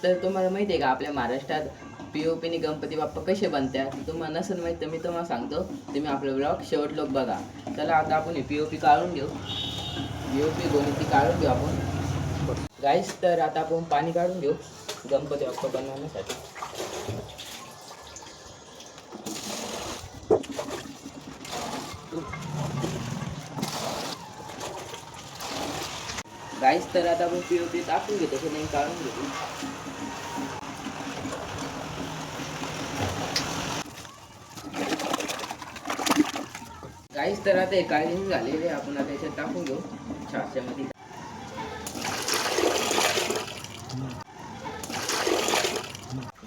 तर तुम्हाला माहिती आहे का आपल्या महाराष्ट्रात पी.ओ.पीने गणपती बाप्पा कसे बनतात? तुम्हाला नसेल माहीत तर मी तुम्हाला सांगतो. तुम्ही आपला ब्लॉग शेवट लोक बघा. चला आता आपण पी.ओ.पी काढून घेऊ. पी.ओ.पी गोणीती काढून घेऊ आपण. गाईस तर आता आपण पाणी काढून घेऊ गणपती बाप्पा बनवण्यासाठी. गाईस तर आता आपण पी.ओ.पी टाकून घेतो, असं नाही काढून घेतो. गाईस तर आता हे काढून झालेले आपण आता याच्यात टाकून घेऊ छाश्यामध्ये.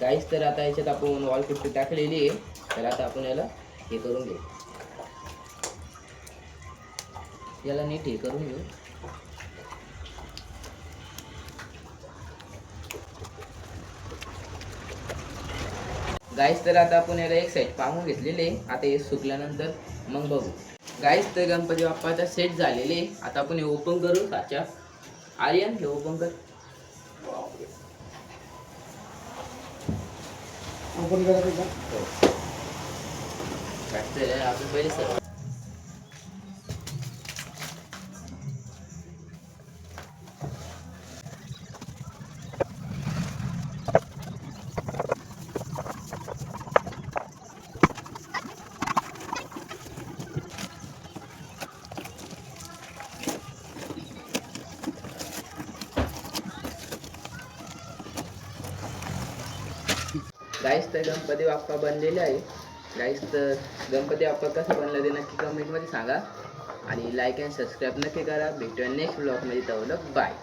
गाईस तर आता याच्यात आपण वॉलपुट्टी टाकलेली आहे. तर आता आपण याला हे करून घेऊ, याला नीट हे करून घेऊ. गाईस तर आता आपण याला एक साईड पांगून घेतलेले. आता हे सुकल्यानंतर मग बघू. गाईस तर गणपती बाप्पाचा सेट झालेले. आता आपण हे ओपन करू साच्या. आर्यन हे ओपन कर. ओपन करायचं का? हो. आपण पहिले सर गाईस तर गणपती बाप्पा बनलेले आहे. गाईस तर गणपती बाप्पा कसं बनलं ते नक्की कमेंटमध्ये सांगा आणि लाईक अँड सबस्क्राईब नक्की करा. भेटूया नेक्स्ट ब्लॉगमध्ये. तेवढं बाय.